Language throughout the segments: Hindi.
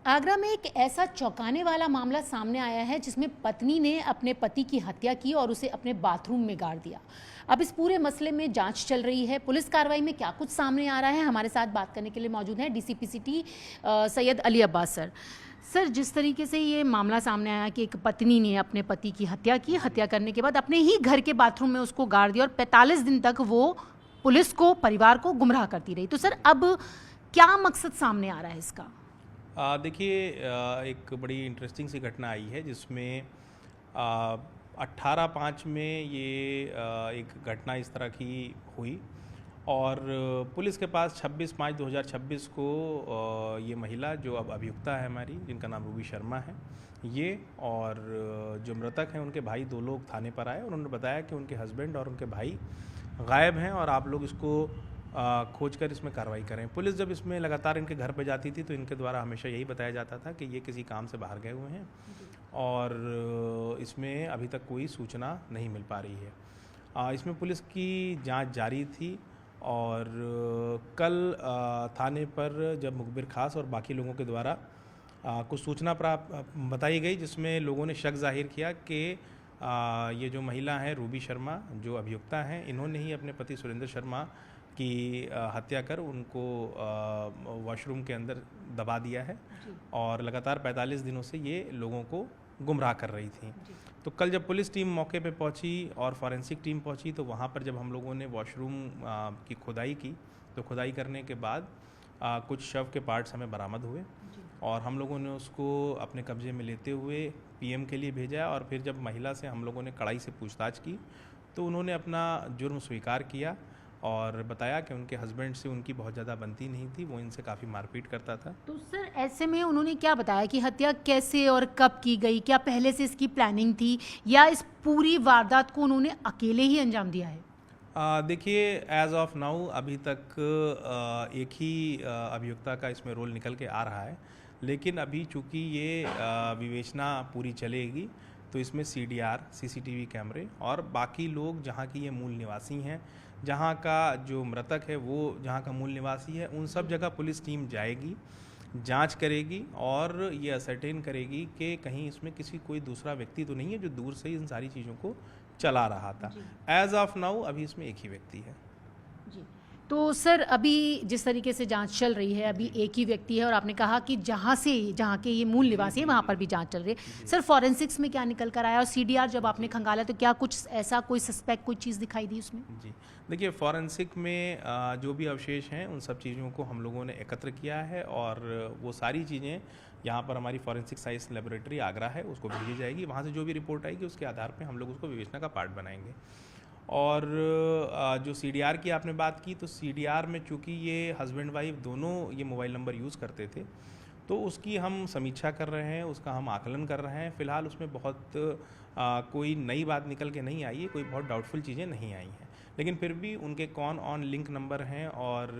आगरा में एक ऐसा चौंकाने वाला मामला सामने आया है जिसमें पत्नी ने अपने पति की हत्या की और उसे अपने बाथरूम में गाड़ दिया। अब इस पूरे मसले में जांच चल रही है। पुलिस कार्रवाई में क्या कुछ सामने आ रहा है, हमारे साथ बात करने के लिए मौजूद हैं DCP city Syed Ali Abbas sir. Sir, जिस तरीके से ये मामला सामने आया कि एक पत्नी ने अपने पति की हत्या की, हत्या करने के बाद अपने ही घर के बाथरूम में उसको गाड़ दिया और 45 दिन तक वो पुलिस को, परिवार को गुमराह करती रही, तो सर अब क्या मकसद सामने आ रहा है इसका? देखिए, एक बड़ी इंटरेस्टिंग सी घटना आई है जिसमें 18/5 में ये एक घटना इस तरह की हुई और पुलिस के पास 26/5/2026 को ये महिला जो अब अभियुक्ता है हमारी, जिनका नाम रूबी शर्मा है, ये और जो मृतक हैं उनके भाई 2 लोग थाने पर आए और उन्होंने बताया कि उनके हस्बैंड और उनके भाई गायब हैं और आप लोग इसको खोज कर इसमें कार्रवाई करें। पुलिस जब इसमें लगातार इनके घर पे जाती थी तो इनके द्वारा हमेशा यही बताया जाता था कि ये किसी काम से बाहर गए हुए हैं और इसमें अभी तक कोई सूचना नहीं मिल पा रही है। इसमें पुलिस की जांच जारी थी और कल थाने पर जब मुखबिर खास और बाकी लोगों के द्वारा कुछ सूचना प्राप्त बताई गई जिसमें लोगों ने शक जाहिर किया कि ये जो महिला है रूबी शर्मा जो अभियुक्ता हैं, इन्होंने ही अपने पति सुरेंद्र शर्मा की हत्या कर उनको वॉशरूम के अंदर दबा दिया है और लगातार 45 दिनों से ये लोगों को गुमराह कर रही थी। तो कल जब पुलिस टीम मौके पे पहुंची और फॉरेंसिक टीम पहुंची तो वहाँ पर जब हम लोगों ने वॉशरूम की खुदाई की तो खुदाई करने के बाद कुछ शव के पार्ट्स हमें बरामद हुए और हम लोगों ने उसको अपने कब्जे में लेते हुए पीएम के लिए भेजा और फिर जब महिला से हम लोगों ने कड़ाई से पूछताछ की तो उन्होंने अपना जुर्म स्वीकार किया और बताया कि उनके हस्बैंड से उनकी बहुत ज़्यादा बनती नहीं थी, वो इनसे काफ़ी मारपीट करता था। तो सर, ऐसे में उन्होंने क्या बताया कि हत्या कैसे और कब की गई? क्या पहले से इसकी प्लानिंग थी या इस पूरी वारदात को उन्होंने अकेले ही अंजाम दिया है? देखिए, एज ऑफ नाउ अभी तक एक ही अभियुक्ता का इसमें रोल निकल के आ रहा है, लेकिन अभी चूँकि ये विवेचना पूरी चलेगी तो इसमें सीडीआर, सीसीटीवी कैमरे और बाकी लोग जहाँ की ये मूल निवासी हैं, जहाँ का जो मृतक है वो जहाँ का मूल निवासी है, उन सब जगह पुलिस टीम जाएगी, जांच करेगी और ये असर्टेन करेगी कि कहीं इसमें किसी कोई दूसरा व्यक्ति तो नहीं है जो दूर से ही इन सारी चीज़ों को चला रहा था। एज ऑफ नाउ अभी इसमें एक ही व्यक्ति है जी। तो सर, अभी जिस तरीके से जांच चल रही है, अभी एक ही व्यक्ति है और आपने कहा कि जहाँ के ये मूल निवासी है वहाँ पर भी जांच चल रही है। सर, फॉरेंसिक्स में क्या निकल कर आया और सीडीआर जब आपने खंगाला तो क्या कुछ ऐसा कोई सस्पेक्ट, कोई चीज़ दिखाई दी उसमें? जी, देखिए, फॉरेंसिक में जो भी अवशेष हैं उन सब चीज़ों को हम लोगों ने एकत्र किया है और वो सारी चीज़ें यहाँ पर हमारी फॉरेंसिक साइंस लेबोरेटरी आगरा है उसको भेजी जाएगी। वहाँ से जो भी रिपोर्ट आएगी उसके आधार पे हम लोग उसको विवेचना का पार्ट बनाएंगे। और जो सीडीआर की आपने बात की तो सीडीआर में चूँकि ये हस्बैंड वाइफ दोनों ये मोबाइल नंबर यूज़ करते थे तो उसकी हम समीक्षा कर रहे हैं, उसका हम आकलन कर रहे हैं। फ़िलहाल उसमें बहुत कोई नई बात निकल के नहीं आई है, कोई बहुत डाउटफुल चीज़ें नहीं आई हैं, लेकिन फिर भी उनके कौन ऑन लिंक नंबर हैं और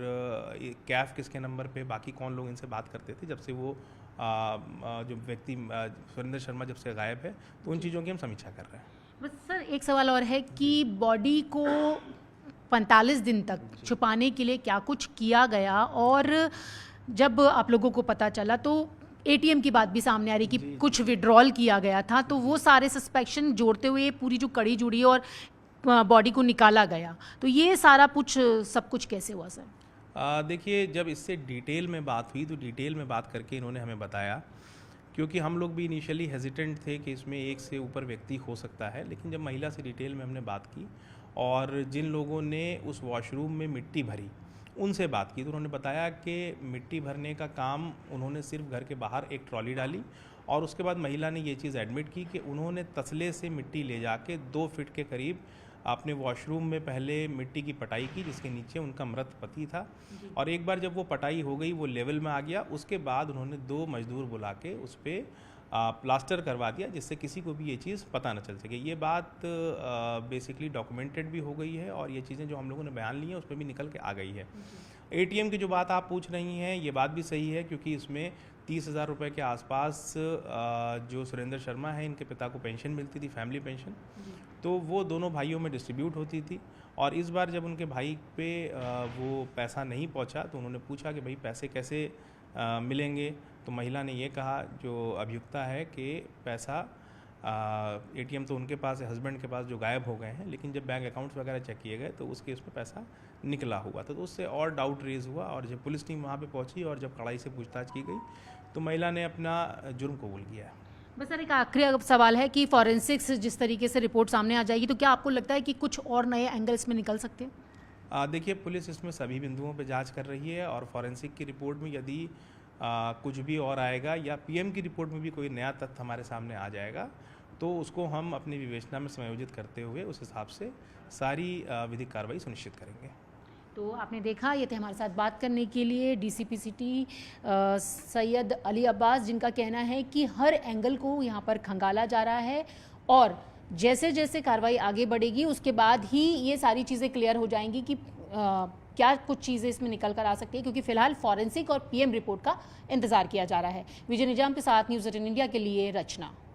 कैफ़ किसके नंबर पे, बाकी कौन लोग इनसे बात करते थे जब से वो जो व्यक्ति सुरेंद्र शर्मा जब से गायब है, तो उन चीज़ों की हम समीक्षा कर रहे हैं। बस सर, एक सवाल और है कि बॉडी को 45 दिन तक छुपाने के लिए क्या कुछ किया गया और जब आप लोगों को पता चला तो एटीएम की बात भी सामने आ रही कि कुछ विड्रॉल किया गया था, तो वो सारे सस्पेक्शन जोड़ते हुए पूरी जो कड़ी जुड़ी और बॉडी को निकाला गया, तो ये सारा कुछ सब कुछ कैसे हुआ सर? देखिए, जब इससे डिटेल में बात हुई तो डिटेल में बात करके इन्होंने हमें बताया, क्योंकि हम लोग भी इनिशियली हेजिटेंट थे कि इसमें एक से ऊपर व्यक्ति हो सकता है, लेकिन जब महिला से डिटेल में हमने बात की और जिन लोगों ने उस वॉशरूम में मिट्टी भरी उनसे बात की तो उन्होंने बताया कि मिट्टी भरने का काम उन्होंने सिर्फ घर के बाहर एक ट्रॉली डाली और उसके बाद महिला ने ये चीज़ एडमिट की कि उन्होंने तसले से मिट्टी ले जाके 2 फीट के करीब अपने वॉशरूम में पहले मिट्टी की पटाई की जिसके नीचे उनका मृत पति था और एक बार जब वो पटाई हो गई, वो लेवल में आ गया, उसके बाद उन्होंने 2 मजदूर बुला के उस पर प्लास्टर करवा दिया जिससे किसी को भी ये चीज़ पता न चल सके। ये बात बेसिकली डॉक्यूमेंटेड भी हो गई है और ये चीज़ें जो हम लोगों ने बयान ली हैं उस पर भी निकल के आ गई है। एटीएम की जो बात आप पूछ रही हैं ये बात भी सही है, क्योंकि इसमें 30,000 रुपये के आसपास जो सुरेंद्र शर्मा है इनके पिता को पेंशन मिलती थी, फैमिली पेंशन, तो वो दोनों भाइयों में डिस्ट्रीब्यूट होती थी और इस बार जब उनके भाई पे वो पैसा नहीं पहुंचा तो उन्होंने पूछा कि भाई पैसे कैसे मिलेंगे। तो महिला ने ये कहा जो अभियुक्ता है कि पैसा एटीएम तो उनके पास है, हस्बैंड के पास जो गायब हो गए हैं, लेकिन जब बैंक अकाउंट्स वगैरह चेक किए गए तो उसके उसमें पैसा निकला हुआ था। तो उससे और डाउट रेज हुआ और जब पुलिस टीम वहाँ पे पहुँची और जब कड़ाई से पूछताछ की गई तो महिला ने अपना जुर्म कबूल किया है। बस सर, एक आखिरी सवाल है कि फॉरेंसिक्स जिस तरीके से रिपोर्ट सामने आ जाएगी तो क्या आपको लगता है कि कुछ और नए एंगल्स में निकल सकते हैं? देखिए, पुलिस इसमें सभी बिंदुओं पे जांच कर रही है और फॉरेंसिक की रिपोर्ट में यदि कुछ भी और आएगा या पीएम की रिपोर्ट में भी कोई नया तथ्य हमारे सामने आ जाएगा तो उसको हम अपनी विवेचना में समायोजित करते हुए उस हिसाब से सारी विधिक कार्रवाई सुनिश्चित करेंगे। तो आपने देखा, ये थे हमारे साथ बात करने के लिए डीसीपी सिटी सैयद अली अब्बास, जिनका कहना है कि हर एंगल को यहाँ पर खंगाला जा रहा है और जैसे जैसे कार्रवाई आगे बढ़ेगी उसके बाद ही ये सारी चीज़ें क्लियर हो जाएंगी कि क्या कुछ चीज़ें इसमें निकल कर आ सकती है, क्योंकि फिलहाल फॉरेंसिक और पीएम रिपोर्ट का इंतजार किया जा रहा है। विजय निजाम के साथ न्यूज़ 18 इंडिया के लिए रचना।